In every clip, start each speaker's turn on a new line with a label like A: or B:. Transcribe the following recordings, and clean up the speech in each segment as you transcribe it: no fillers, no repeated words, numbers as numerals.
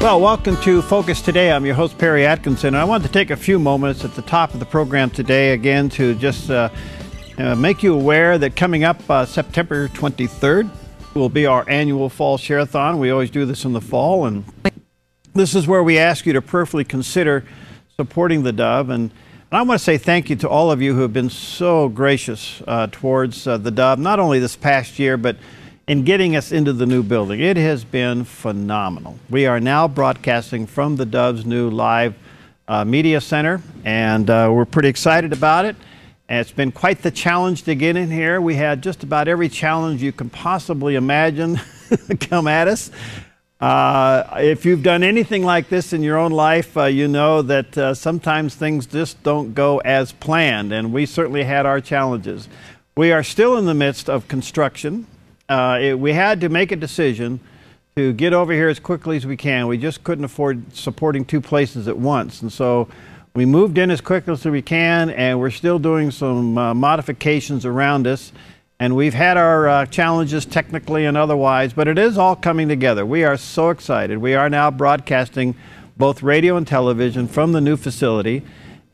A: Well, welcome to Focus Today. I'm your host, Perry Atkinson. And I want to take a few moments at the top of the program today again to just make you aware that coming up September 23rd will be our annual fall Share-a-thon. We always do this in the fall, and this is where we ask you to prayerfully consider supporting the Dove. And I want to say thank you to all of you who have been so gracious towards the Dove, not only this past year, but in getting us into the new building. It has been phenomenal. We are now broadcasting from the Dove's new live media center, and we're pretty excited about it. And it's been quite the challenge to get in here. We had just about every challenge you can possibly imagine come at us. If you've done anything like this in your own life, you know that sometimes things just don't go as planned, and we certainly had our challenges. We are still in the midst of construction. We had to make a decision to get over here as quickly as we can. We just couldn't afford supporting two places at once, and so we moved in as quickly as we can, and we're still doing some modifications around us. And we've had our challenges technically and otherwise, but it is all coming together. We are so excited. We are now broadcasting both radio and television from the new facility,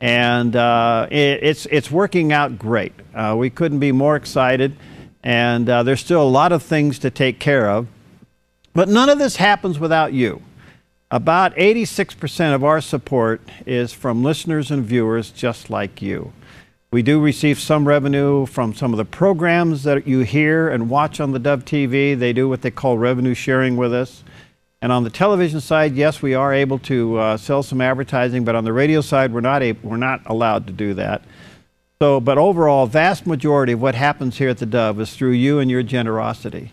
A: and it's working out great. We couldn't be more excited, and there's still a lot of things to take care of. But none of this happens without you. About 86% of our support is from listeners and viewers just like you. We do receive some revenue from some of the programs that you hear and watch on the Dove TV. They do what they call revenue sharing with us. And on the television side, yes, we are able to sell some advertising, but on the radio side, we're not allowed to do that. So, but overall, vast majority of what happens here at the Dove is through you and your generosity.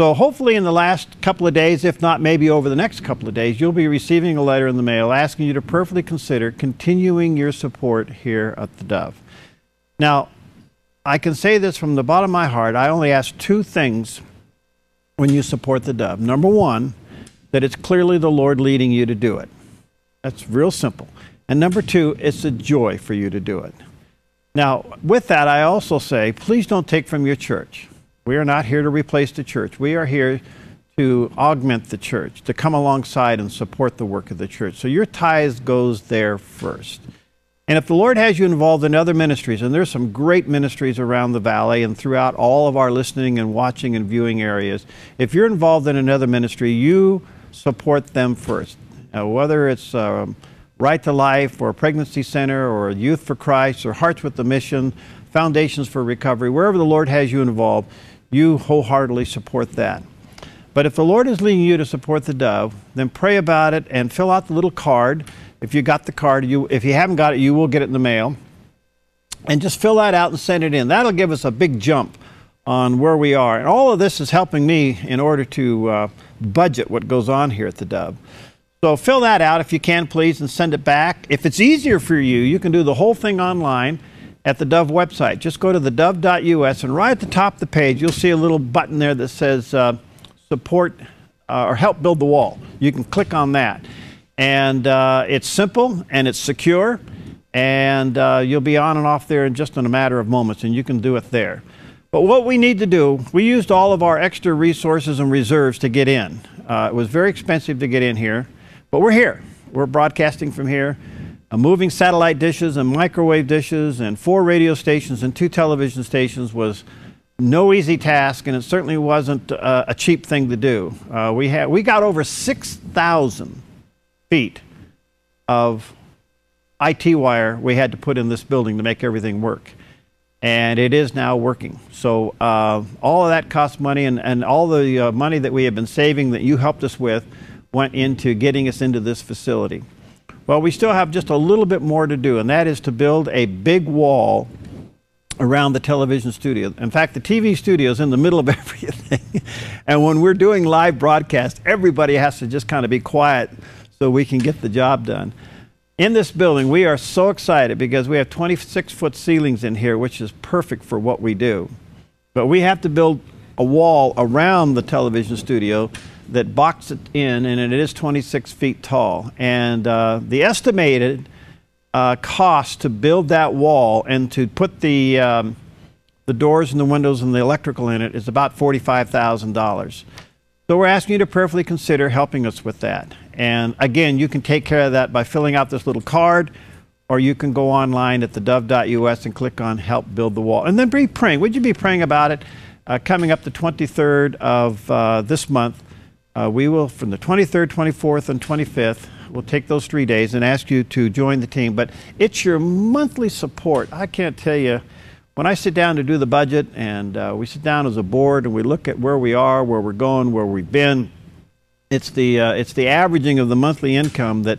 A: So hopefully in the last couple of days, if not maybe over the next couple of days, you'll be receiving a letter in the mail asking you to prayerfully consider continuing your support here at the Dove. Now, I can say this from the bottom of my heart. I only ask two things when you support the Dove. Number one, that it's clearly the Lord leading you to do it. That's real simple. And number two, it's a joy for you to do it. Now, with that, I also say, please don't take from your church. We are not here to replace the church. We are here to augment the church, to come alongside and support the work of the church. So your tithe goes there first. And if the Lord has you involved in other ministries, and there's some great ministries around the valley and throughout all of our listening and watching and viewing areas, if you're involved in another ministry, you support them first. Whether it's Right to Life or Pregnancy Center or Youth for Christ or Hearts with the Mission, Foundations for Recovery, wherever the Lord has you involved, you wholeheartedly support that. But if the Lord is leading you to support the Dove, then pray about it and fill out the little card. If you got the card, if you haven't got it, you will get it in the mail. And just fill that out and send it in. That'll give us a big jump on where we are. And all of this is helping me in order to budget what goes on here at the Dove. So fill that out if you can, please, and send it back. If it's easier for you, you can do the whole thing online at the Dove website. Just go to thedove.us, and right at the top of the page, you'll see a little button there that says support or help build the wall. You can click on that. And it's simple and it's secure, and you'll be on and off there in just in a matter of moments, and you can do it there. But what we need to do, we used all of our extra resources and reserves to get in. It was very expensive to get in here, but we're here. We're broadcasting from here. Moving satellite dishes and microwave dishes and 4 radio stations and 2 television stations was no easy task, and it certainly wasn't a cheap thing to do. We got over 6,000 feet of IT wire we had to put in this building to make everything work, and it is now working. So all of that cost money, and all the money that we have been saving that you helped us with went into getting us into this facility. Well, we still have just a little bit more to do, and that is to build a big wall around the television studio. In fact, the TV studio is in the middle of everything. And when we're doing live broadcast, everybody has to just kind of be quiet so we can get the job done. In this building, we are so excited because we have 26-foot ceilings in here, which is perfect for what we do. But we have to build a wall around the television studio that box it in, and it is 26 feet tall. And the estimated cost to build that wall and to put the doors and the windows and the electrical in it is about $45,000. So we're asking you to prayerfully consider helping us with that. And again, you can take care of that by filling out this little card, or you can go online at thedove.us and click on Help Build the Wall. And then be praying. Would you be praying about it? Coming up the 23rd of this month, we will, from the 23rd, 24th, and 25th, we'll take those 3 days and ask you to join the team. But it's your monthly support. I can't tell you, when I sit down to do the budget, and we sit down as a board and we look at where we are, where we're going, where we've been, it's the averaging of the monthly income that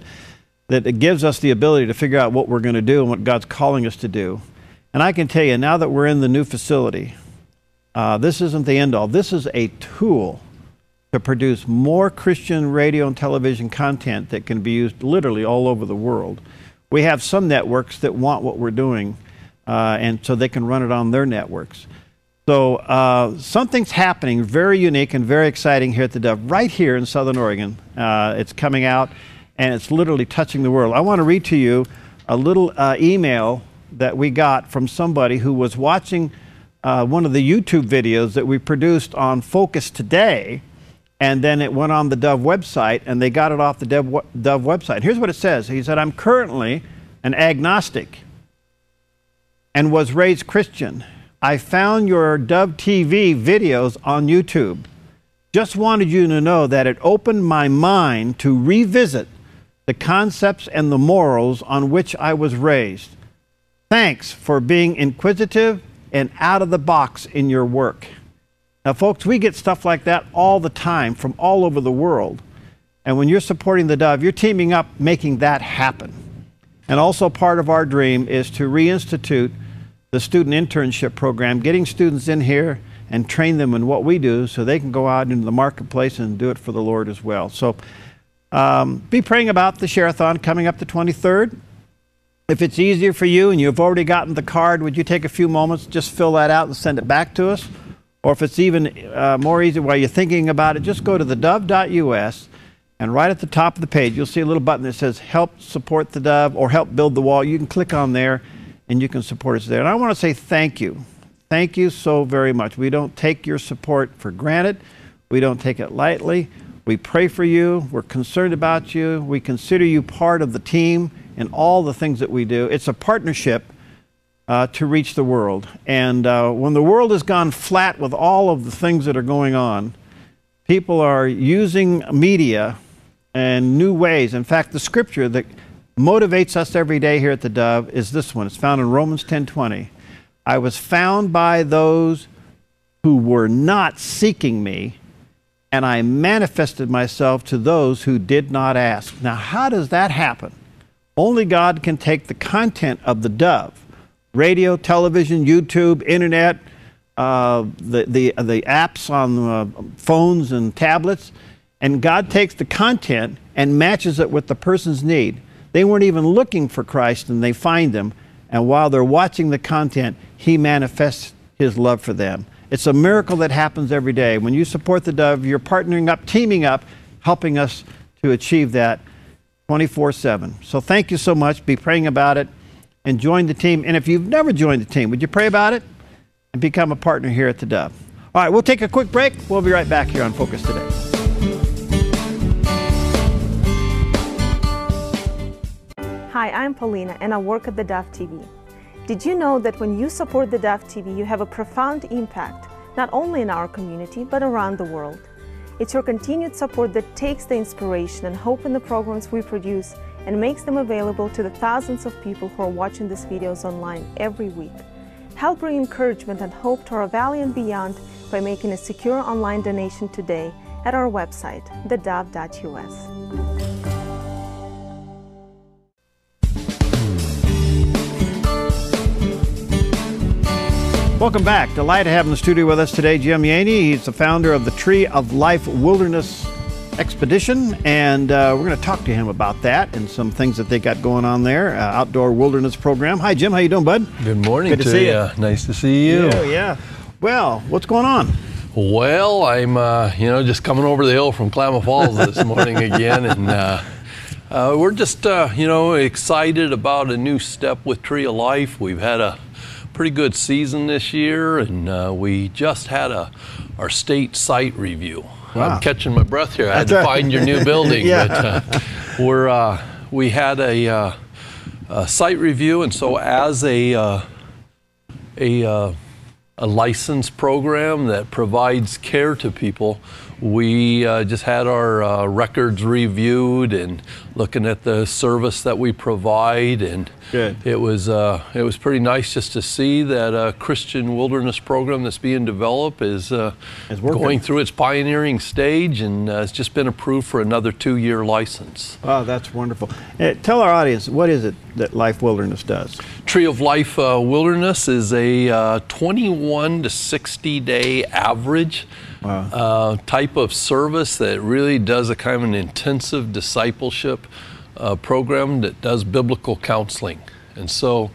A: it gives us the ability to figure out what we're going to do and what God's calling us to do. And I can tell you, now that we're in the new facility, this isn't the end all. This is a tool to produce more Christian radio and television content that can be used literally all over the world. We have some networks that want what we're doing, and so they can run it on their networks. So something's happening very unique and very exciting here at the Dove, right here in Southern Oregon. It's coming out, and it's literally touching the world. I want to read to you a little email that we got from somebody who was watching one of the YouTube videos that we produced on FocusToday, and then it went on the Dove website, and they got it off the Dove website. Here's what it says. He said, "I'm currently an agnostic and was raised Christian. I found your Dove TV videos on YouTube. Just wanted you to know that it opened my mind to revisit the concepts and the morals on which I was raised. Thanks for being inquisitive and out of the box in your work." Now, folks, we get stuff like that all the time from all over the world. And when you're supporting the Dove, you're teaming up making that happen. And also part of our dream is to reinstitute the student internship program, getting students in here and train them in what we do so they can go out into the marketplace and do it for the Lord as well. So be praying about the Share-a-thon coming up the 23rd. If it's easier for you and you've already gotten the card, would you take a few moments, just fill that out and send it back to us? Or if it's even more easy while you're thinking about it, just go to thedove.us, and right at the top of the page, you'll see a little button that says Help Support the Dove or Help Build the Wall. You can click on there and you can support us there. And I want to say thank you. Thank you so very much. We don't take your support for granted. We don't take it lightly. We pray for you. We're concerned about you. We consider you part of the team in all the things that we do. It's a partnership to reach the world. And when the world has gone flat with all of the things that are going on, people are using media in new ways. In fact, the scripture that motivates us every day here at the Dove is this one. It's found in Romans 10:20. "I was found by those who were not seeking me, and I manifested myself to those who did not ask." Now, how does that happen? Only God can take the content of the Dove, radio, television, YouTube, internet, the apps on phones and tablets, and God takes the content and matches it with the person's need. They weren't even looking for Christ, and they find him, and while they're watching the content, he manifests his love for them. It's a miracle that happens every day. When you support the Dove, you're partnering up, teaming up, helping us to achieve that 24/7. So thank you so much. Be praying about it and join the team. And if you've never joined the team, would you pray about it and become a partner here at the Dove? All right, we'll take a quick break. We'll be right back here on Focus Today.
B: Hi, I'm Paulina, and I work at the Dove TV. Did you know that when you support the Dove TV, you have a profound impact, not only in our community, but around the world? It's your continued support that takes the inspiration and hope in the programs we produce and makes them available to the thousands of people who are watching these videos online every week. Help bring encouragement and hope to our valley and beyond by making a secure online donation today at our website, thedove.us.
A: Welcome back. Delighted to have in the studio with us today Jim Yahne. He's the founder of the Tree of Life Wilderness Expedition, and we're going to talk to him about that and some things that they got going on there, outdoor wilderness program. Hi, Jim. How you doing, bud?
C: Good morning.
A: Good to see you.
C: Nice to see you.
A: Yeah. Well, what's going on?
C: Well, I'm just coming over the hill from Klamath Falls this morning again, and we're just excited about a new step with Tree of Life. We've had a pretty good season this year, and we just had our state site review. I'm catching my breath here. I had to find your new building.
A: Yeah.
C: But we had a site review, and so as a license program that provides care to people, we just had our records reviewed and looking at the service that we provide, and it was pretty nice just to see that a Christian wilderness program that's being developed is going through its pioneering stage, and it's just been approved for another 2-year license.
A: Oh, that's wonderful. Tell our audience, what is it that Life Wilderness does?
C: Tree of Life Wilderness is a 21 to 60 day average type of service that really does a kind of an intensive discipleship program that does biblical counseling. And so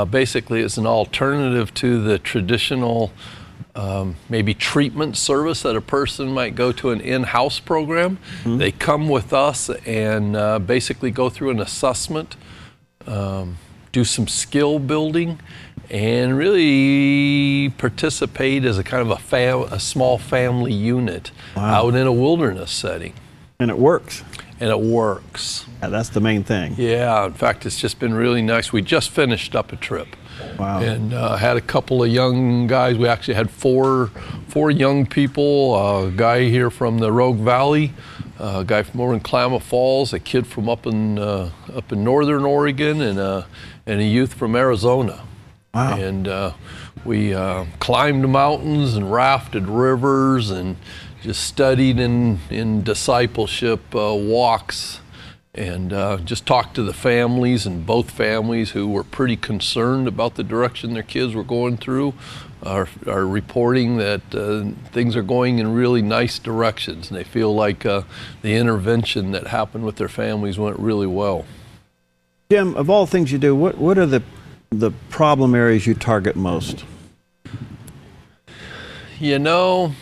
C: basically it's an alternative to the traditional maybe treatment service that a person might go to an in-house program. Mm-hmm. They come with us and basically go through an assessment, do some skill building, and really participate as a kind of a small family unit out in a wilderness setting.
A: And it works.
C: And it works.
A: Yeah, that's the main thing.
C: Yeah, in fact, it's just been really nice. We just finished up a trip.
A: Wow.
C: And had a couple of young guys. We actually had four young people, a guy here from the Rogue Valley, a guy from over in Klamath Falls, a kid from up in northern Oregon, and a youth from Arizona.
A: Wow.
C: And we climbed mountains and rafted rivers and just studied in discipleship walks, and just talked to the families, and both families who were pretty concerned about the direction their kids were going through are reporting that things are going in really nice directions, and they feel like the intervention that happened with their families went really well.
A: Jim, of all things you do, what are the problem areas you target most?
C: You know,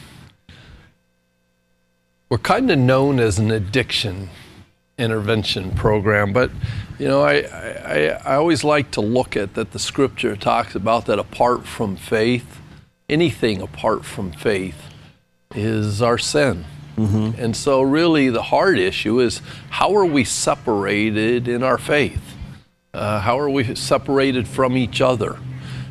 C: we're kind of known as an addiction intervention program, but you know, I always like to look at that the scripture talks about that apart from faith, anything apart from faith is our sin. Mm-hmm. And so really the hard issue is, how are we separated in our faith? How are we separated from each other?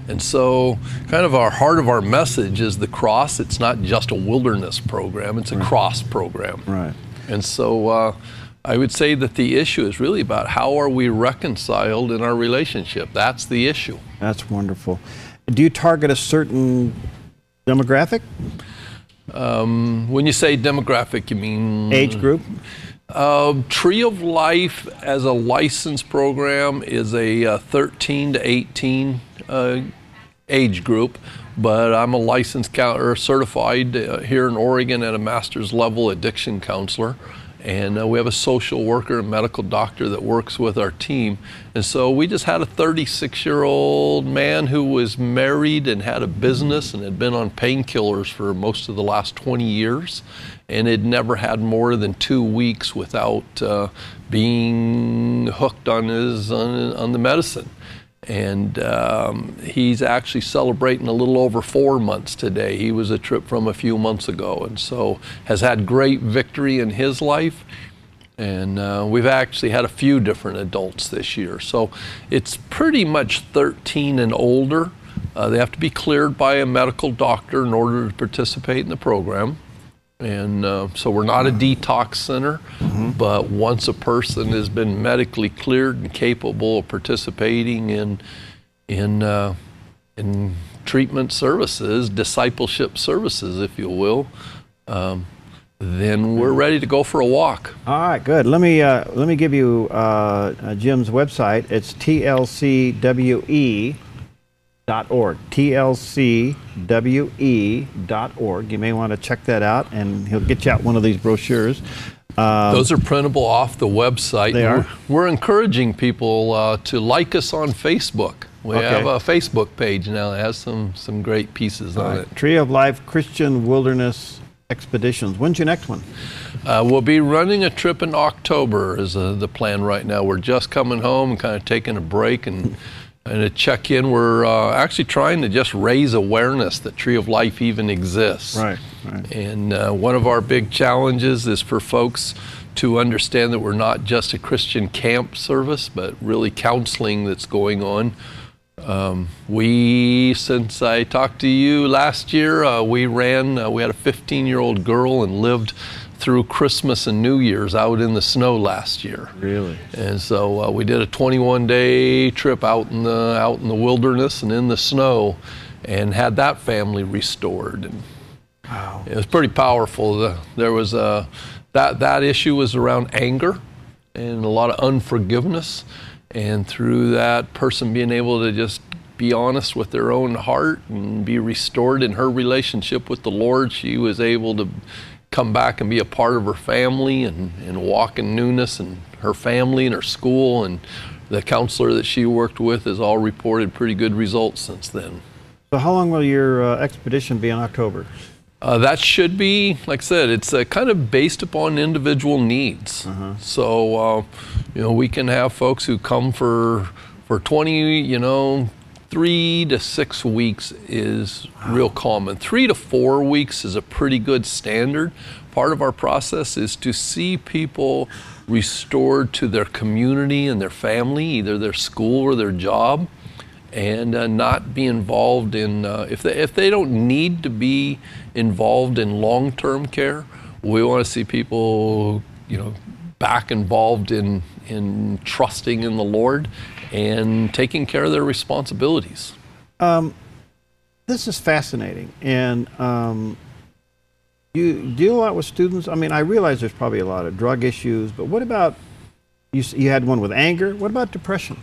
C: And so kind of our heart of our message is the cross. It's not just a wilderness program, it's a cross program.
A: Right.
C: And so I would say that the issue is really about how are we reconciled in our relationship. That's the issue.
A: That's wonderful. Do you target a certain demographic?
C: When you say demographic, you mean?
A: Age group?
C: Tree of Life as a license program is a 13 to 18 age group, but I'm a licensed or certified here in Oregon at a master's level addiction counselor. And we have a social worker and medical doctor that works with our team. And so we just had a 36-year-old man who was married and had a business and had been on painkillers for most of the last 20 years and had never had more than 2 weeks without being hooked on the medicine. And he's actually celebrating a little over 4 months today. He was a trip from a few months ago, and so has had great victory in his life. And we've actually had a few different adults this year. So it's pretty much 13 and older. They have to be cleared by a medical doctor in order to participate in the program. And so we're not a detox center, but once a person has been medically cleared and capable of participating in treatment services, discipleship services, if you will, then we're ready to go for a walk.
A: All right, good. Let me give you Jim's website. It's tlcwe.org. tlcwe.org. You may want to check that out, and he'll get you out one of these brochures.
C: Those are printable off the website.
A: They are.
C: We're encouraging people to like us on Facebook. We have a Facebook page now that has some great pieces on it.
A: Tree of Life Christian Wilderness Expeditions. When's your next one?
C: We'll be running a trip in October is the plan right now. We're just coming home and kind of taking a break and And to check in, we're actually trying to just raise awareness that Tree of Life even exists.
A: Right, right.
C: And one of our big challenges is for folks to understand that we're not just a Christian camp service, but really counseling that's going on. Since I talked to you last year, we had a 15-year-old girl and lived through Christmas and New Year's out in the snow last year.
A: Really?
C: And so we did a 21-day trip out in the wilderness and in the snow, and had that family restored. And
A: wow.
C: It was pretty powerful. There was that issue was around anger and a lot of unforgiveness, and through that person being able to just be honest with their own heart and be restored in her relationship with the Lord, she was able to come back and be a part of her family and walk in newness, and her family and her school, and the counselor that she worked with has all reported pretty good results since then.
A: So how long will your expedition be in October?
C: That should be, like I said, it's kind of based upon individual needs. So, we can have folks who come for 20, 3 to 6 weeks is real common. 3 to 4 weeks is a pretty good standard. Part of our process is to see people restored to their community and their family, either their school or their job, and not be involved in, if they don't need to be involved in long-term care, we want to see people, back involved in trusting in the Lord and taking care of their responsibilities.
A: This is fascinating, and you deal a lot with students. I mean, I realize there's probably a lot of drug issues, but what about, you had one with anger, what about depression?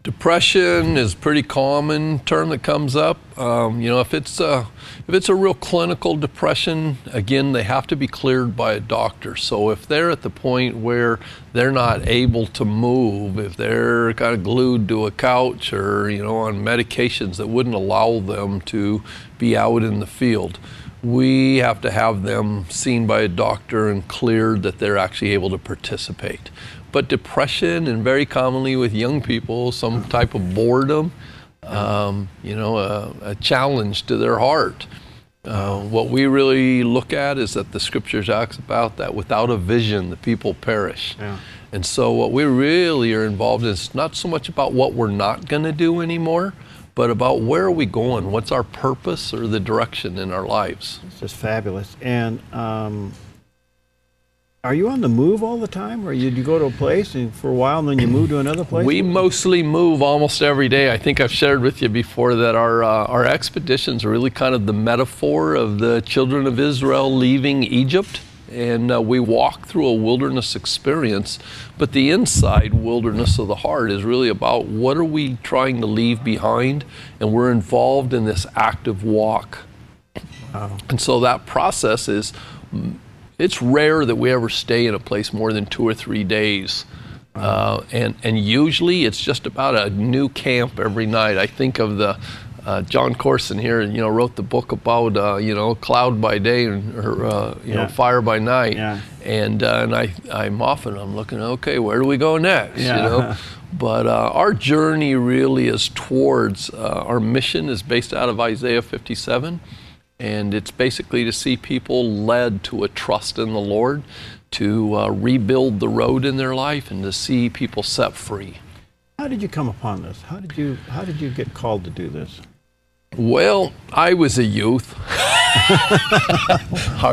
C: Depression is a pretty common term that comes up. If it's a real clinical depression, again, they have to be cleared by a doctor. So if they're at the point where they're not able to move, if they're kind of glued to a couch or on medications that wouldn't allow them to be out in the field, we have to have them seen by a doctor and cleared that they're actually able to participate. But depression, and very commonly with young people, some type of boredom, a challenge to their heart. What we really look at is that the scripture talks about that without a vision, the people perish.
A: Yeah.
C: And so what we really are involved in is not so much about what we're not going to do anymore, but about where are we going? What's our purpose or the direction in our lives?
A: It's just fabulous. And are you on the move all the time, or you go to a place and for a while and then you move to another place?
C: We mostly move almost every day. I think I've shared with you before that our expeditions are really kind of the metaphor of the children of Israel leaving Egypt. And we walk through a wilderness experience, but the inside wilderness of the heart is really about what are we trying to leave behind, and we're involved in this active walk.
A: Wow.
C: And so that process is, it's rare that we ever stay in a place more than 2 or 3 days. And usually it's just about a new camp every night. I think of the John Corson here, wrote the book about, cloud by day and fire by night. Yeah. And I'm looking, okay, where do we go next?
A: Yeah.
C: But our journey really is towards, our mission is based out of Isaiah 57. And it's basically to see people led to a trust in the Lord, to rebuild the road in their life, and to see people set free.
A: How did you come upon this? How did you get called to do this?
C: Well, I was a youth.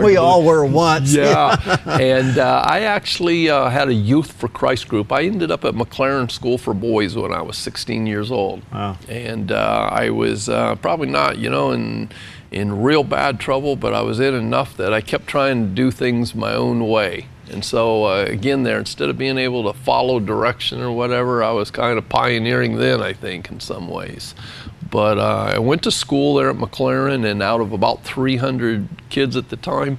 A: We all were once.
C: Yeah. And I actually had a Youth for Christ group. I ended up at McLaren School for Boys when I was 16 years old.
A: Wow.
C: And I was probably not, in real bad trouble, but I was in enough that I kept trying to do things my own way. And so again there, instead of being able to follow direction or whatever, I was kind of pioneering then, I think, in some ways. But I went to school there at McLaren, and out of about 300 kids at the time,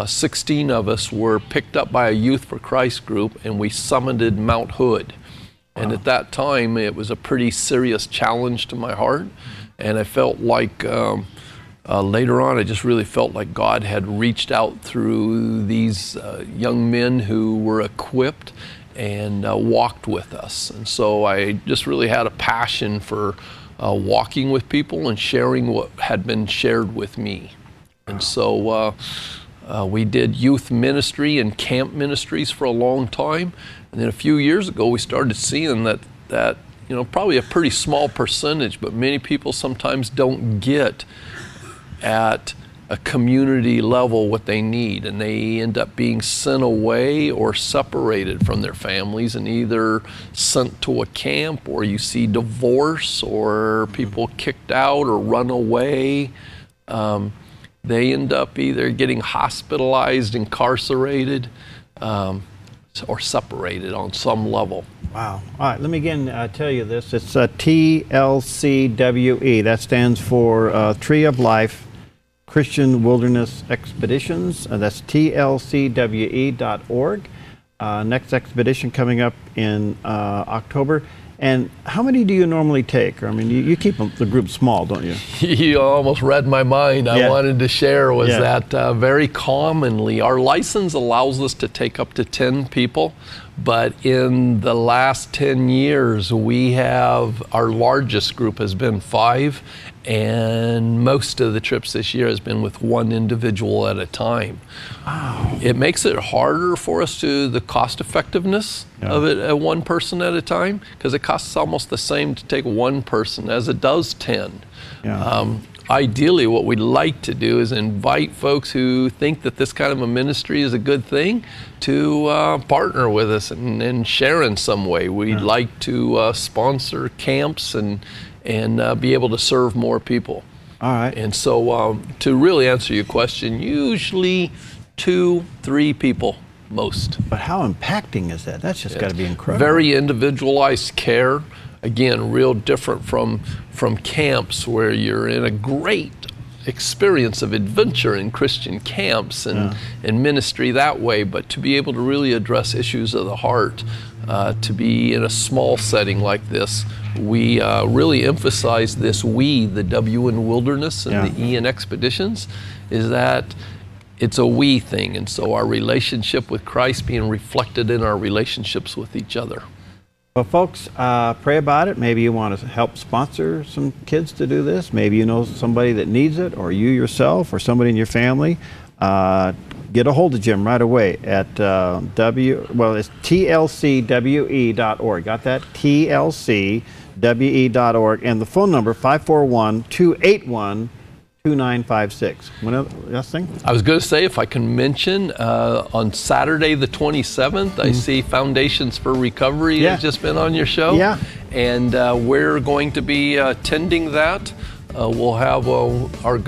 C: 16 of us were picked up by a Youth for Christ group, and we summited Mount Hood. Wow. And at that time, it was a pretty serious challenge to my heart, and I felt like later on, I just really felt like God had reached out through these young men who were equipped and walked with us. And so I just really had a passion for walking with people and sharing what had been shared with me. And so we did youth ministry and camp ministries for a long time. And then a few years ago, we started seeing that you know, probably a pretty small percentage, but many people sometimes don't get at a community level what they need, and they end up being sent away or separated from their families and either sent to a camp, or you see divorce or people kicked out or run away. They end up either getting hospitalized, incarcerated, or separated on some level.
A: Wow. All right, let me again tell you this. It's TLCWE. That stands for Tree of Life Christian Wilderness Expeditions. That's TLCWE.org. Next expedition coming up in October. And how many do you normally take? I mean, you keep the group small, don't you?
C: You almost read my mind.
A: Yeah.
C: I wanted to share was that very commonly our license allows us to take up to 10 people, but in the last 10 years we have, our largest group has been 5, and most of the trips this year has been with one individual at a time. Wow. It makes it harder for us to the cost effectiveness of it at one person at a time, because it costs almost the same to take one person as it does 10. Yeah. Ideally, what we'd like to do is invite folks who think that this kind of a ministry is a good thing to partner with us and share in some way. We'd like to sponsor camps and be able to serve more people.
A: All right.
C: And so to really answer your question, usually 2-3 people most.
A: But how impacting is that? That's just got to be incredible.
C: Very individualized care. Again, real different from camps where you're in a great experience of adventure in Christian camps and ministry that way, but to be able to really address issues of the heart, to be in a small setting like this, we really emphasize this we, the W in wilderness and the E in expeditions, is that it's a we thing, and so our relationship with Christ being reflected in our relationships with each other.
A: Well, folks, pray about it. Maybe you want to help sponsor some kids to do this. Maybe you know somebody that needs it, or you yourself, or somebody in your family. Get a hold of Jim right away at it's TLCWE.org. Got that? TLCWE.org. And the phone number, 541-281-2956. Last thing?
C: I was going to say, if I can mention, on Saturday the 27th, I see Foundations for Recovery has just been on your show.
A: Yeah.
C: And we're going to be attending that. We'll have one of our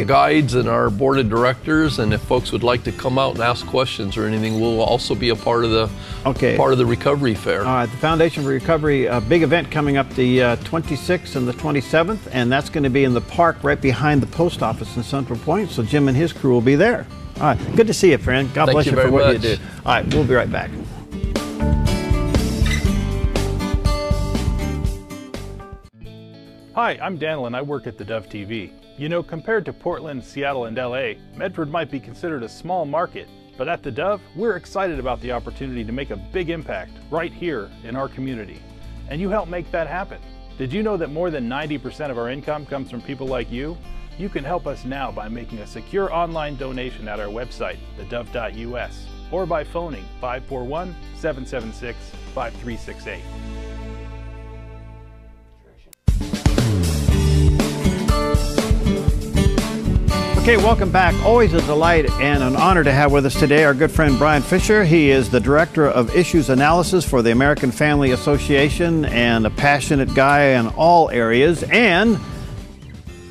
C: guides and our board of directors, and if folks would like to come out and ask questions or anything, we'll also be a part of the recovery fair.
A: All right, the Foundation for Recovery, big event coming up the 26th and the 27th, and that's going to be in the park right behind the post office in Central Point. So Jim and his crew will be there. All right, good to see you, friend. God bless you for what you did. All right, we'll be right back.
D: Hi, I'm Daniel and I work at the Dove TV. You know, compared to Portland, Seattle, and LA, Medford might be considered a small market, but at the Dove, we're excited about the opportunity to make a big impact right here in our community. And you help make that happen. Did you know that more than 90% of our income comes from people like you? You can help us now by making a secure online donation at our website, thedove.us, or by phoning 541-776-5368.
A: Okay, welcome back. Always a delight and an honor to have with us today our good friend Bryan Fischer. He is the Director of Issues Analysis for the American Family Association and a passionate guy in all areas. And,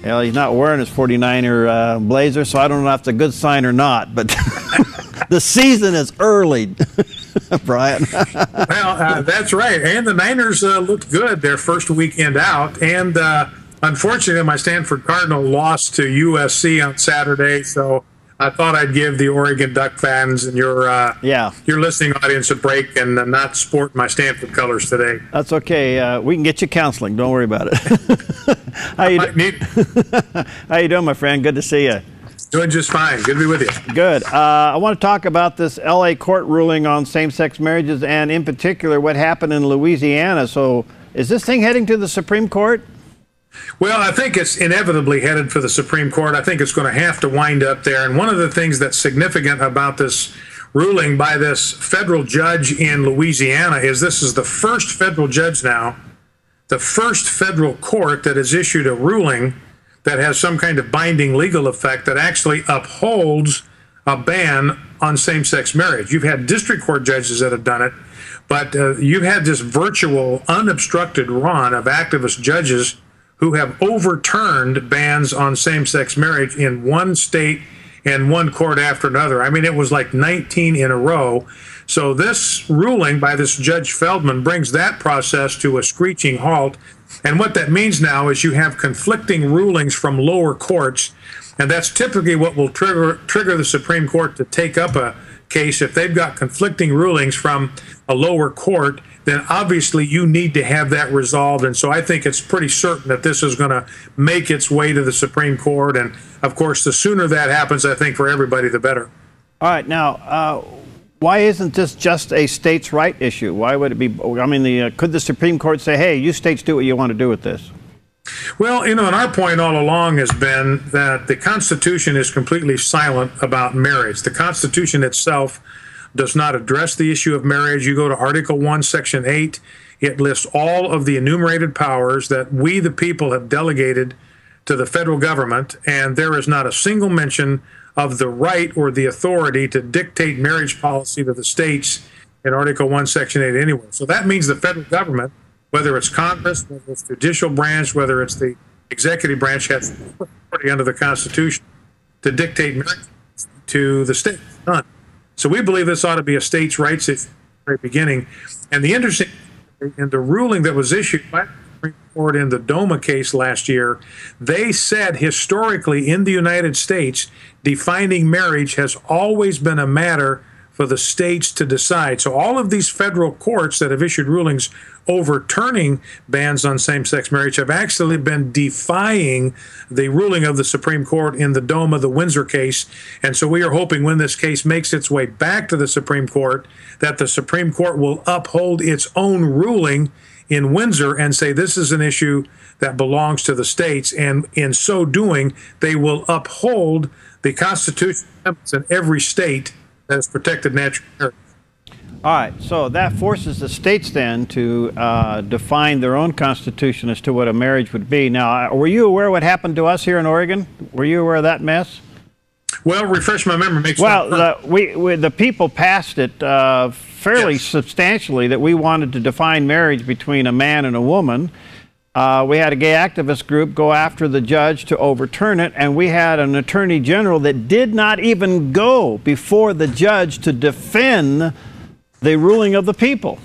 A: well, he's not wearing his 49er blazer, so I don't know if it's a good sign or not, but the season is early, Bryan.
E: Well, that's right. And the Niners looked good their first weekend out. And unfortunately, my Stanford Cardinal lost to USC on Saturday, so I thought I'd give the Oregon Duck fans and your listening audience a break and not sport my Stanford colors today.
A: That's okay. We can get you counseling. Don't worry about it. How you doing, my friend? Good to see you.
E: Doing just fine. Good to be with you.
A: Good. I want to talk about this L.A. court ruling on same-sex marriages, and in particular what happened in Louisiana. So is this thing heading to the Supreme Court?
E: Well, I think it's inevitably headed for the Supreme Court. I think it's going to have to wind up there. And one of the things that's significant about this ruling by this federal judge in Louisiana is this is the first federal judge now, the first federal court that has issued a ruling that has some kind of binding legal effect that actually upholds a ban on same-sex marriage. You've had district court judges that have done it, but you've had this virtual, unobstructed run of activist judges who have overturned bans on same-sex marriage in one state and one court after another. I mean, it was like 19 in a row. So this ruling by this Judge Feldman brings that process to a screeching halt. And what that means now is you have conflicting rulings from lower courts, and that's typically what will trigger the Supreme Court to take up a case. If they've got conflicting rulings from a lower court, then obviously you need to have that resolved. And so I think it's pretty certain that this is going to make its way to the Supreme Court. And of course, the sooner that happens, I think for everybody, the better.
A: All right. Now, why isn't this just a states' right issue? Why would it be? I mean, could the Supreme Court say, hey, you states do what you want to do with this?
E: Well, you know, and our point all along has been that the Constitution is completely silent about marriage. The Constitution itself does not address the issue of marriage. You go to Article 1, Section 8, it lists all of the enumerated powers that we, the people, have delegated to the federal government, and there is not a single mention of the right or the authority to dictate marriage policy to the states in Article 1, Section 8 anywhere. So that means the federal government, whether it's Congress, whether it's the judicial branch, whether it's the executive branch, has authority under the Constitution to dictate marriage to the states. None. So we believe this ought to be a states' rights issue at the very beginning. And the interesting, in the ruling that was issued by the Supreme Court in the DOMA case last year, they said historically in the United States, defining marriage has always been a matter for the states to decide. So all of these federal courts that have issued rulings overturning bans on same-sex marriage have actually been defying the ruling of the Supreme Court in the DOMA, the Windsor case. And so we are hoping when this case makes its way back to the Supreme Court, that the Supreme Court will uphold its own ruling in Windsor and say this is an issue that belongs to the states. And in so doing, they will uphold the Constitution in every state that has protected natural marriage.
A: All right, so that forces the states then to define their own constitution as to what a marriage would be. Now, were you aware of what happened to us here in Oregon? Were you aware of that mess?
E: Well, refresh my memory.
A: Well, the people passed it fairly substantially that we wanted to define marriage between a man and a woman. We had a gay activist group go after the judge to overturn it, and we had an attorney general that did not even go before the judge to defend the ruling of the people.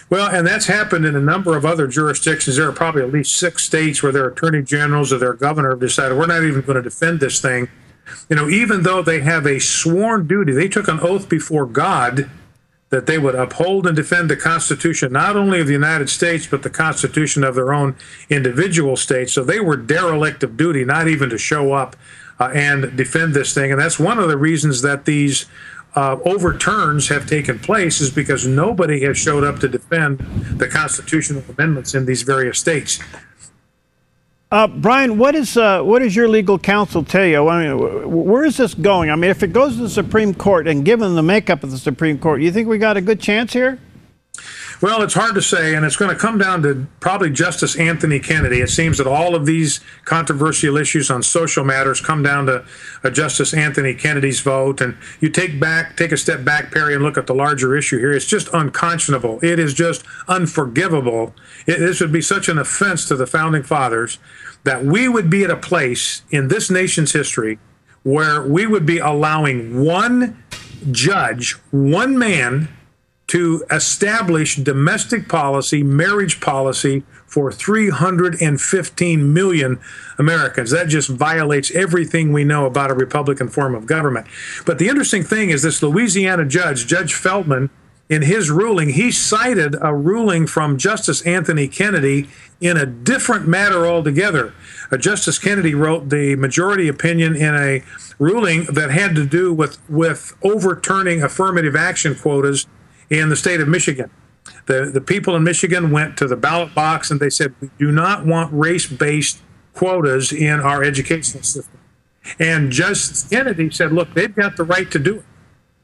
E: Well, and that's happened in a number of other jurisdictions. There are probably at least 6 states where their attorney generals or their governor have decided we're not even going to defend this thing. You know, even though they have a sworn duty, they took an oath before God that they would uphold and defend the Constitution, not only of the United States, but the Constitution of their own individual states. So they were derelict of duty, not even to show up and defend this thing. And that's one of the reasons that these overturns have taken place, is because nobody has showed up to defend the constitutional amendments in these various states.
A: Bryan, what does your legal counsel tell you? I mean, where is this going? I mean, if it goes to the Supreme Court, and given the makeup of the Supreme Court, you think we got a good chance here?
E: Well, it's hard to say, and it's going to come down to probably Justice Anthony Kennedy. It seems that all of these controversial issues on social matters come down to Justice Anthony Kennedy's vote. And you take a step back, Perry, and look at the larger issue here. It's just unconscionable. It is just unforgivable. This would be such an offense to the Founding Fathers that we would be at a place in this nation's history where we would be allowing one judge, one man, to establish domestic policy, marriage policy for 315 million Americans. That just violates everything we know about a Republican form of government. But the interesting thing is this Louisiana judge, Judge Feldman, in his ruling, he cited a ruling from Justice Anthony Kennedy in a different matter altogether. Justice Kennedy wrote the majority opinion in a ruling that had to do with overturning affirmative action quotas in the state of Michigan. The people in Michigan went to the ballot box and they said, we do not want race-based quotas in our educational system. And Justice Kennedy said, look, they've got the right to do it.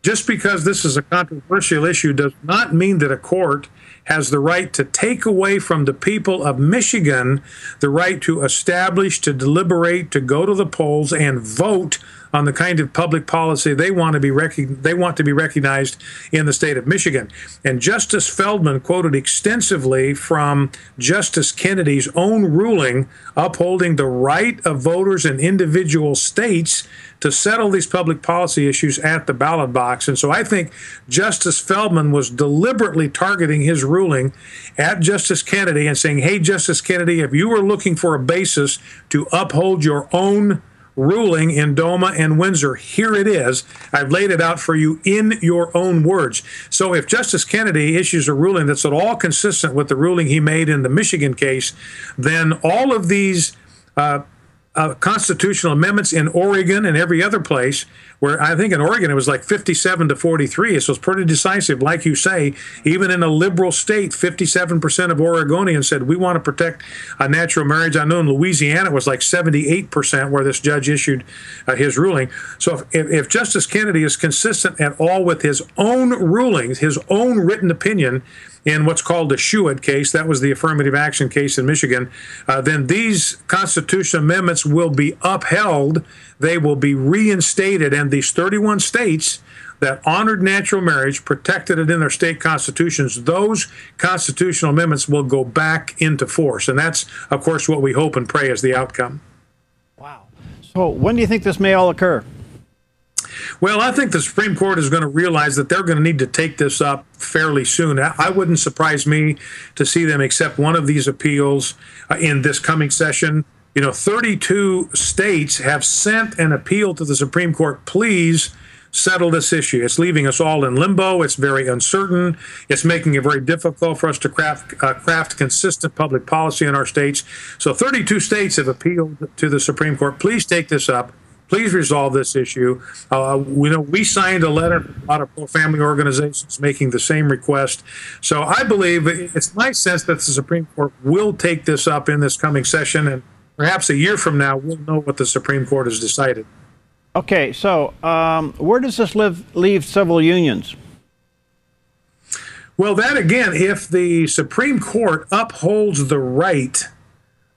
E: Just because this is a controversial issue does not mean that a court has the right to take away from the people of Michigan the right to establish, to deliberate, to go to the polls and vote on the kind of public policy they want to be recognized in the state of Michigan. And Justice Feldman quoted extensively from Justice Kennedy's own ruling upholding the right of voters in individual states to settle these public policy issues at the ballot box. And so I think Justice Feldman was deliberately targeting his ruling at Justice Kennedy and saying, hey, Justice Kennedy, if you were looking for a basis to uphold your own ruling in Doma and Windsor, here it is. I've laid it out for you in your own words. So if Justice Kennedy issues a ruling that's at all consistent with the ruling he made in the Michigan case, then all of these constitutional amendments in Oregon and every other place, where I think in Oregon it was like 57-43, so it's pretty decisive. Like you say, even in a liberal state, 57% of Oregonians said we want to protect natural marriage. I know in Louisiana it was like 78% where this judge issued his ruling. So if Justice Kennedy is consistent at all with his own rulings, his own written opinion, in what's called the Schuett case, that was the affirmative action case in Michigan, then these constitutional amendments will be upheld. They will be reinstated, and these 31 states that honored natural marriage, protected it in their state constitutions, those constitutional amendments will go back into force. And that's, of course, what we hope and pray is the outcome.
A: Wow. So when do you think this may all occur?
E: Well, I think the Supreme Court is going to realize that they're going to need to take this up fairly soon. I wouldn't surprise me to see them accept one of these appeals in this coming session. 32 states have sent an appeal to the Supreme Court. Please settle this issue. It's leaving us all in limbo. It's very uncertain. It's making it very difficult for us to craft consistent public policy in our states. So 32 states have appealed to the Supreme Court. Please take this up. Please resolve this issue. We signed a letter from a lot of pro-family organizations making the same request. So I believe it's my sense that the Supreme Court will take this up in this coming session, and perhaps a year from now, we'll know what the Supreme Court has decided.
A: Okay, so where does this leave civil unions?
E: Well, that again, if the Supreme Court upholds the right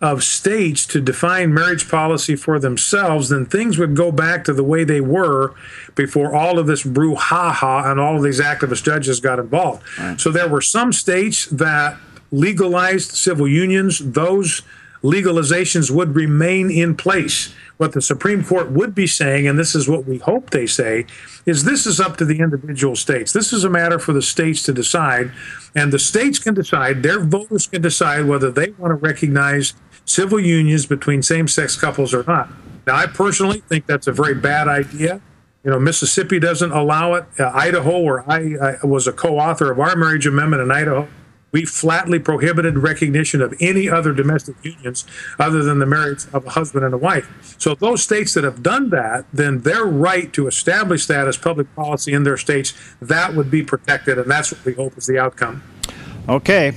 E: of states to define marriage policy for themselves, then things would go back to the way they were before all of this brouhaha and all of these activist judges got involved. Right. So there were some states that legalized civil unions. Those legalizations would remain in place. What the Supreme Court would be saying, and this is what we hope they say, is this is up to the individual states. This is a matter for the states to decide, and the states can decide, their voters can decide whether they want to recognize civil unions between same-sex couples or not. Now, I personally think that's a very bad idea. Mississippi doesn't allow it. Idaho, where I was a co-author of our marriage amendment in Idaho, we flatly prohibited recognition of any other domestic unions other than the marriage of a husband and a wife. So those states that have done that, then their right to establish that as public policy in their states, that would be protected, and that's what we hope is the outcome.
A: Okay,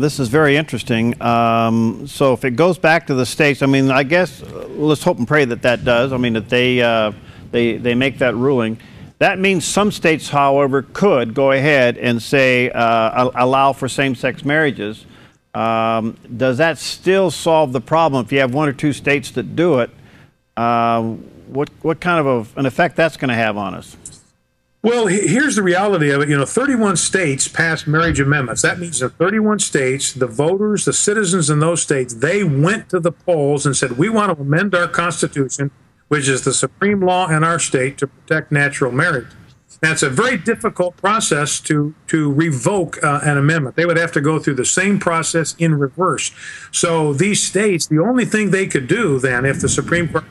A: this is very interesting. So if it goes back to the states, I guess let's hope and pray that does. That they make that ruling. That means some states, however, could go ahead and say allow for same-sex marriages. Does that still solve the problem if you have one or two states that do it? What kind of an effect that's going to have on us?
E: Well, here's the reality of it. 31 states passed marriage amendments. That means in 31 states, the voters, the citizens in those states, they went to the polls and said, we want to amend our Constitution, which is the supreme law in our state, to protect natural marriage. Now, it's a very difficult process to revoke an amendment. They would have to go through the same process in reverse. So these states, the only thing they could do then, if the Supreme Court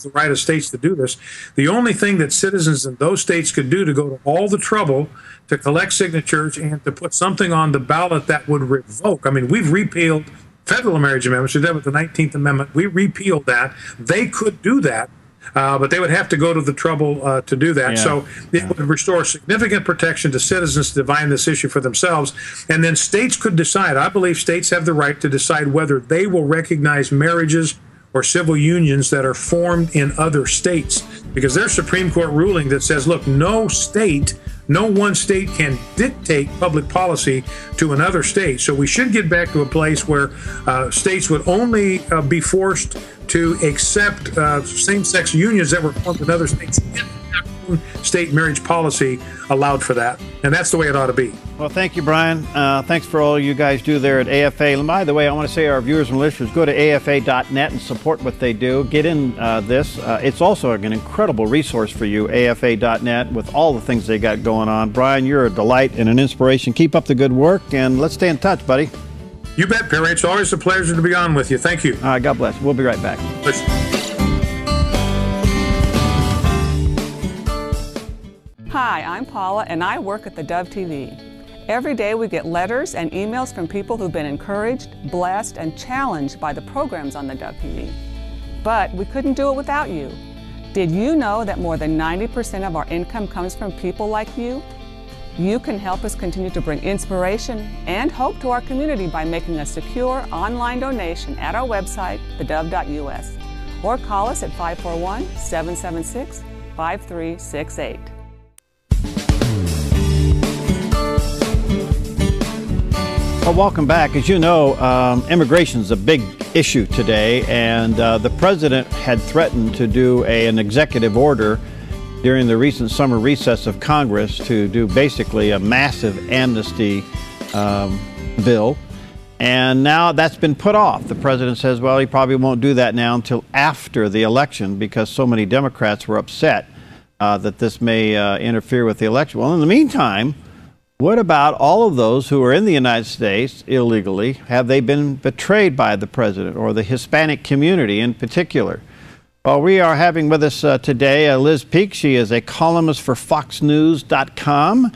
E: the right of states to do this, the only thing that citizens in those states could do to go to all the trouble to collect signatures and to put something on the ballot that would revoke. We've repealed federal marriage amendments. We did with the 19th Amendment. We repealed that. They could do that, but they would have to go to the trouble to do that. So it would restore significant protection to citizens to define this issue for themselves. And then states could decide. I believe states have the right to decide whether they will recognize marriages or civil unions that are formed in other states, because there's Supreme Court ruling that says, look, no one state can dictate public policy to another state. So we should get back to a place where states would only be forced to accept same-sex unions that were formed in other states if their own state marriage policy allowed for that. And that's the way it ought to be.
A: Well, thank you, Bryan. Thanks for all you guys do there at AFA. And by the way, I want to say our viewers and listeners, go to afa.net and support what they do. Get in this. It's also an incredible resource for you, afa.net, with all the things they got going on. Bryan, you're a delight and an inspiration. Keep up the good work, and let's stay in touch, buddy.
E: You bet, Perry. It's always a pleasure to be on with you. Thank you.
A: All right, God bless. We'll be right back.
F: Hi, I'm Paula, and I work at the Dove TV. Every day we get letters and emails from people who've been encouraged, blessed, and challenged by the programs on the Dove TV. But we couldn't do it without you. Did you know that more than 90% of our income comes from people like you? You can help us continue to bring inspiration and hope to our community by making a secure online donation at our website, thedove.us, or call us at 541-776-5368.
A: Well, welcome back. As you know, immigration is a big issue today, and the president had threatened to do an executive order during the recent summer recess of Congress to do basically a massive amnesty bill. And now that's been put off. The president says, well, he probably won't do that now until after the election because so many Democrats were upset that this may interfere with the election. Well, in the meantime, what about all of those who are in the United States illegally? Have they been betrayed by the president or the Hispanic community in particular? Well, we are having with us today Liz Peek. She is a columnist for FoxNews.com,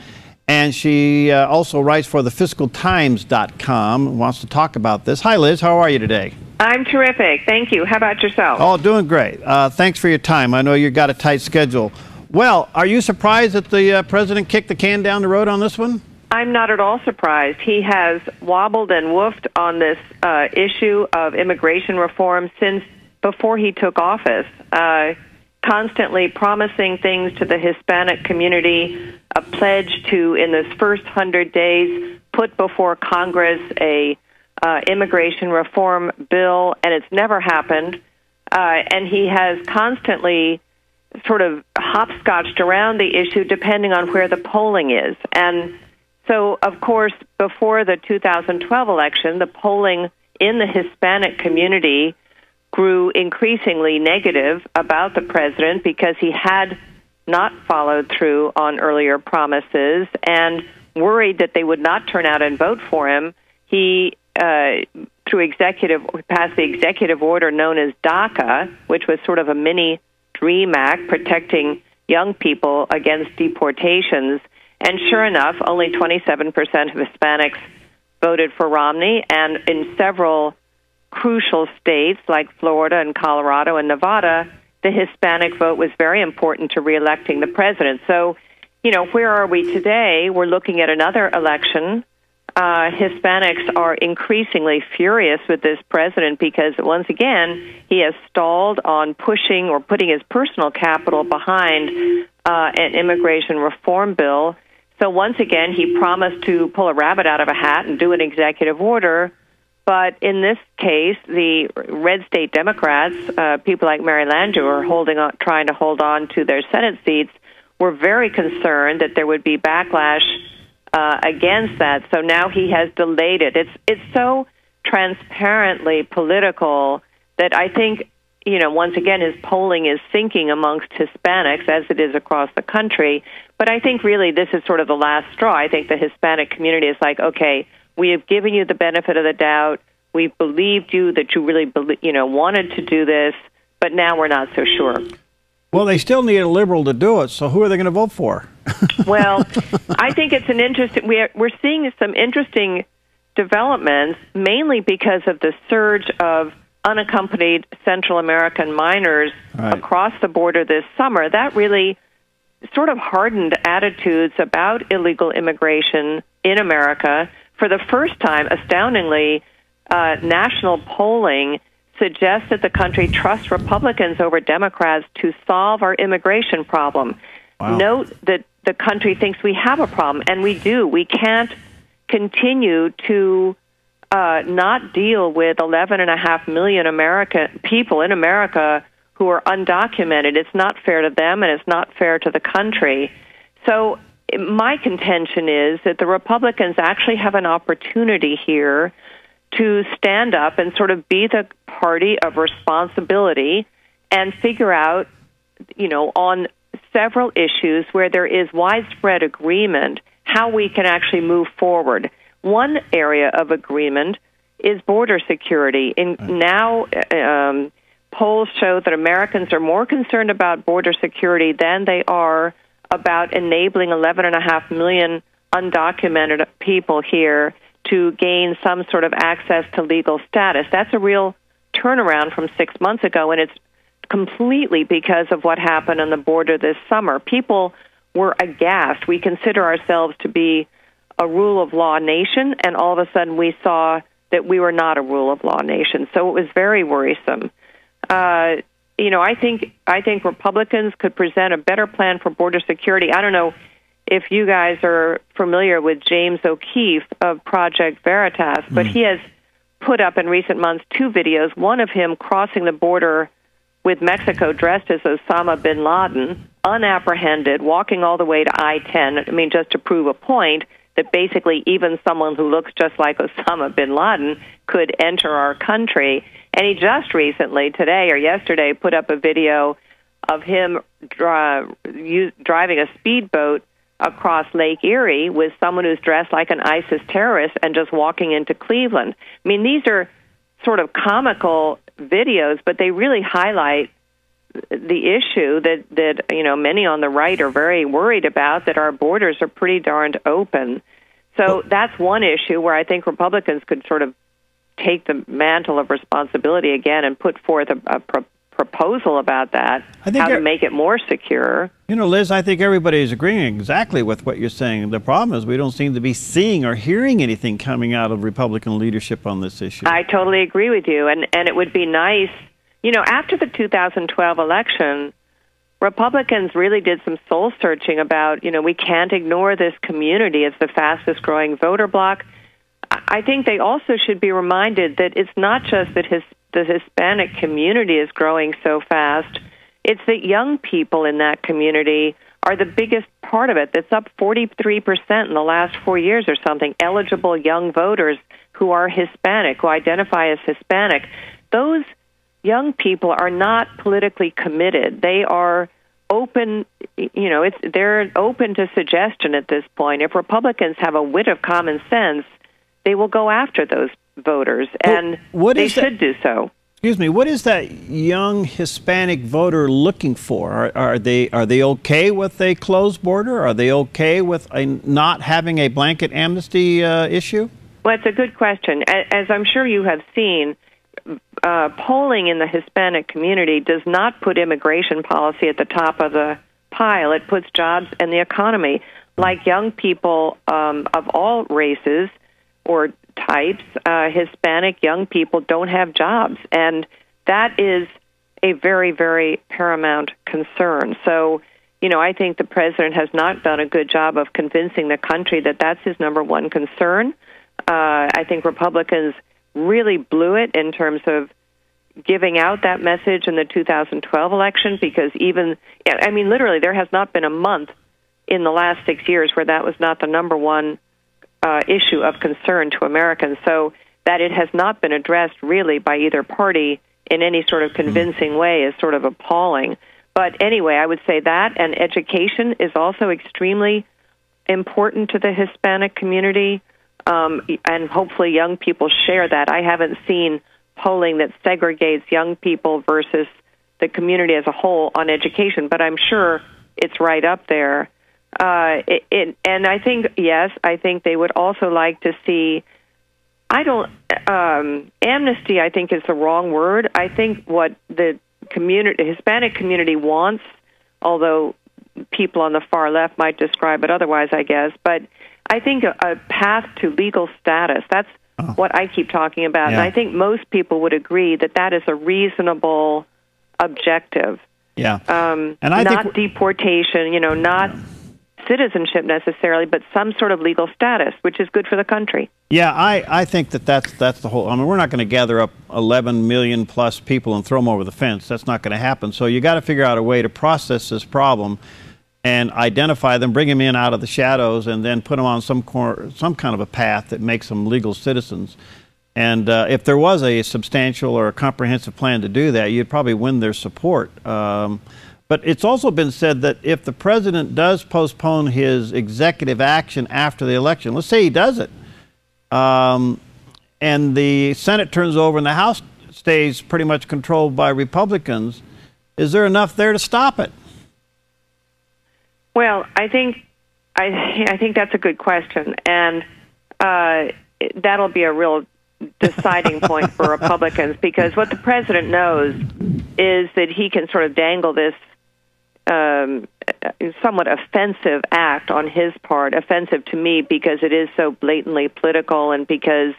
A: and she also writes for thefiscaltimes.com, wants to talk about this. Hi, Liz. How are you today?
G: I'm terrific. Thank you. How about yourself?
A: Oh, doing great. Thanks for your time. I know you've got a tight schedule. Well, are you surprised that the president kicked the can down the road on this one?
G: I'm not at all surprised. He has wobbled and woofed on this issue of immigration reform since before he took office, constantly promising things to the Hispanic community, a pledge to, in this first 100 days, put before Congress a immigration reform bill, and it's never happened. And he has constantly sort of hopscotched around the issue depending on where the polling is. And so, of course, before the 2012 election, the polling in the Hispanic community grew increasingly negative about the president because he had not followed through on earlier promises and worried that they would not turn out and vote for him. He, passed the executive order known as DACA, which was sort of a mini DREAM Act protecting young people against deportations. And sure enough, only 27% of Hispanics voted for Romney, and in several crucial states like Florida and Colorado and Nevada, the Hispanic vote was very important to reelecting the president. So, you know, where are we today? We're looking at another election. Hispanics are increasingly furious with this president because, once again, he has stalled on pushing or putting his personal capital behind an immigration reform bill. So once again, he promised to pull a rabbit out of a hat and do an executive order. But in this case, the red state Democrats, people like Mary Landrieu, who are trying to hold on to their Senate seats, were very concerned that there would be backlash against that. So now he has delayed it. It's so transparently political that I think, you know, once again, his polling is sinking amongst Hispanics as it is across the country. But I think really this is sort of the last straw. I think the Hispanic community is like, okay, we have given you the benefit of the doubt. We've believed you that you really wanted to do this, but now we're not so sure.
A: Well, they still need a liberal to do it, so who are they going to vote for?
G: Well, I think it's an interesting. We're seeing some interesting developments, mainly because of the surge of unaccompanied Central American minors across the border this summer, that really sort of hardened attitudes about illegal immigration in America. For the first time, astoundingly, national polling suggests that the country trusts Republicans over Democrats to solve our immigration problem. Wow. Note that the country thinks we have a problem, and we do. We can't continue to not deal with 11.5 million people in America who are undocumented. It's not fair to them, and it's not fair to the country. So my contention is that the Republicans actually have an opportunity here to stand up and sort of be the party of responsibility and figure out, on several issues where there is widespread agreement, how we can actually move forward. One area of agreement is border security. Now, polls show that Americans are more concerned about border security than they are about enabling 11.5 million undocumented people here to gain some sort of access to legal status. That's a real turnaround from 6 months ago, and it's completely because of what happened on the border this summer. People were aghast. We consider ourselves to be a rule of law nation, and all of a sudden we saw that we were not a rule of law nation. So it was very worrisome. I think Republicans could present a better plan for border security. I don't know if you guys are familiar with James O'Keefe of Project Veritas, but he has put up in recent months 2 videos, one of him crossing the border with Mexico dressed as Osama bin Laden, unapprehended, walking all the way to I-10, just to prove a point that basically even someone who looks just like Osama bin Laden could enter our country. And he just recently, today or yesterday, put up a video of him driving a speedboat across Lake Erie with someone who's dressed like an ISIS terrorist and just walking into Cleveland. These are sort of comical videos, but they really highlight the issue that many on the right are very worried about, that our borders are pretty darned open. So that's one issue where I think Republicans could sort of take the mantle of responsibility again and put forth a proposal about that, how to make it more secure.
A: Liz, I think everybody is agreeing exactly with what you're saying. The problem is we don't seem to be seeing or hearing anything coming out of Republican leadership on this issue.
G: I totally agree with you, and it would be nice. After the 2012 election, Republicans really did some soul-searching about, we can't ignore this community as the fastest-growing voter bloc. I think they also should be reminded that it's not just that the Hispanic community is growing so fast. It's that young people in that community are the biggest part of it. That's up 43% in the last 4 years or something, eligible young voters who are Hispanic, who identify as Hispanic. Those young people are not politically committed. They are open, they're open to suggestion at this point. If Republicans have a whit of common sense, they will go after those voters, and they should do so.
A: Excuse me, what is that young Hispanic voter looking for? Are they okay with a closed border? Are they okay with not having a blanket amnesty issue?
G: Well, it's a good question. As I'm sure you have seen, polling in the Hispanic community does not put immigration policy at the top of the pile. It puts jobs and the economy. Like young people of all races or types, Hispanic young people don't have jobs, and that is a very, very paramount concern. So, I think the president has not done a good job of convincing the country that that's his number one concern. I think Republicans really blew it in terms of giving out that message in the 2012 election, because literally there has not been a month in the last 6 years where that was not the number one issue of concern to Americans. So that it has not been addressed really by either party in any sort of convincing way is sort of appalling. But anyway, I would say that, and education is also extremely important to the Hispanic community, and hopefully young people share that. I haven't seen polling that segregates young people versus the community as a whole on education, but I'm sure it's right up there. And I think, yes, I think they would also like to see amnesty, I think, is the wrong word. I think what the Hispanic community wants, although people on the far left might describe it otherwise, I guess, but I think a path to legal status, that's what I keep talking about.
A: Yeah.
G: And I think most people would agree that that is a reasonable objective.
A: Yeah.
G: And not deportation, not citizenship necessarily, but some sort of legal status, which is good for the country.
A: Yeah, I think that's the whole. I mean, we're not going to gather up 11 million plus people and throw them over the fence. That's not going to happen. So you got to figure out a way to process this problem and identify them, bring them in out of the shadows, and then put them on some kind of a path that makes them legal citizens. And if there was a substantial or a comprehensive plan to do that, you'd probably win their support. But it's also been said that if the president does postpone his executive action after the election, let's say he does it, and the Senate turns over and the House stays pretty much controlled by Republicans, is there enough there to stop it?
G: Well, I think that's a good question, and that'll be a real deciding point for Republicans, because what the president knows is that he can sort of dangle this somewhat offensive act on his part, offensive to me because it is so blatantly political and because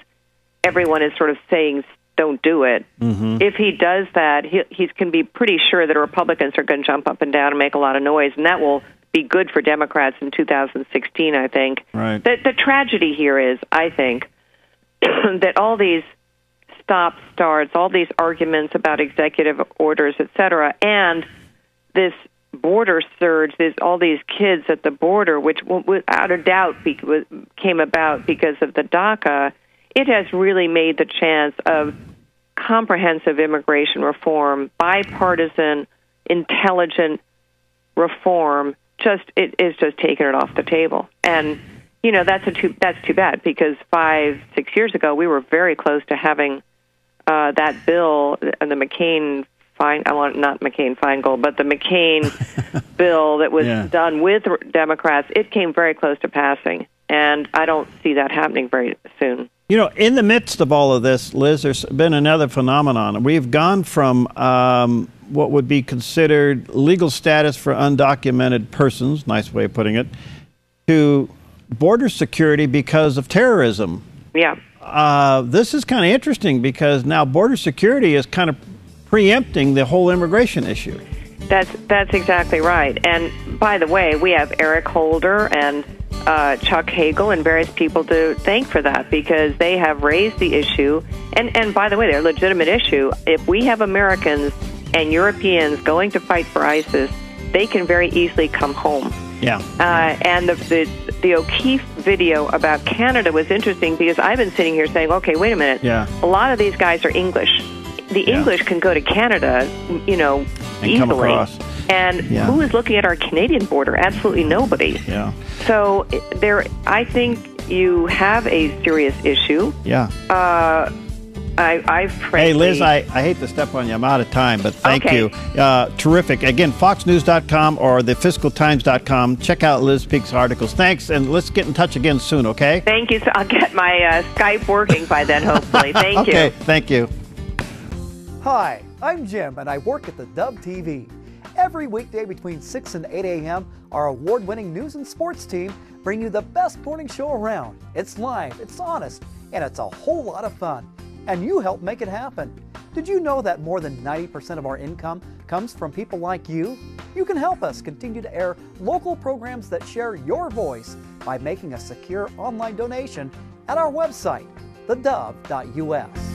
G: everyone is sort of saying don't do it. Mm-hmm. If he does that, he can be pretty sure that Republicans are going to jump up and down and make a lot of noise, and that will be good for Democrats in 2016, I think.
A: Right.
G: The tragedy here is, I think, that all these stop-starts, all these arguments about executive orders, et cetera, and this border surge, there's all these kids at the border, which without a doubt came about because of the DACA, it has really made the chance of comprehensive immigration reform, bipartisan, intelligent reform, it is just taking it off the table. And that's too bad, because 5-6 years ago we were very close to having that bill and the McCain not McCain-Feingold, but the McCain bill that was done with Democrats. It came very close to passing, and I don't see that happening very soon.
A: In the midst of all of this, Liz, there's been another phenomenon. We've gone from what would be considered legal status for undocumented persons, nice way of putting it, to border security because of terrorism.
G: Yeah.
A: This is kind of interesting because now border security is kind of preempting the whole immigration issue.
G: That's exactly right. And by the way, we have Eric Holder and Chuck Hagel and various people to thank for that, because they have raised the issue. And by the way, they're a legitimate issue. If we have Americans and Europeans going to fight for ISIS, they can very easily come home.
A: Yeah.
G: And the O'Keefe video about Canada was interesting, because I've been sitting here saying, okay, wait a minute.
A: Yeah.
G: A lot of these guys are English. The English can go to Canada, and easily.
A: Come across.
G: And who is looking at our Canadian border? Absolutely nobody.
A: Yeah.
G: So I think you have a serious issue.
A: Yeah. Hey, Liz, I hate to step on you. I'm out of time, but thank you. Terrific. Again, foxnews.com or thefiscaltimes.com. Check out Liz Peek's articles. Thanks, and let's get in touch again soon, okay?
G: Thank you. So I'll get my Skype working by then, hopefully. Thank you.
A: Okay, thank you.
H: Hi, I'm Jim, and I work at the Dove TV. Every weekday between 6 and 8 a.m., our award-winning news and sports team bring you the best morning show around. It's live, it's honest, and it's a whole lot of fun. And you help make it happen. Did you know that more than 90% of our income comes from people like you? You can help us continue to air local programs that share your voice by making a secure online donation at our website, thedove.us.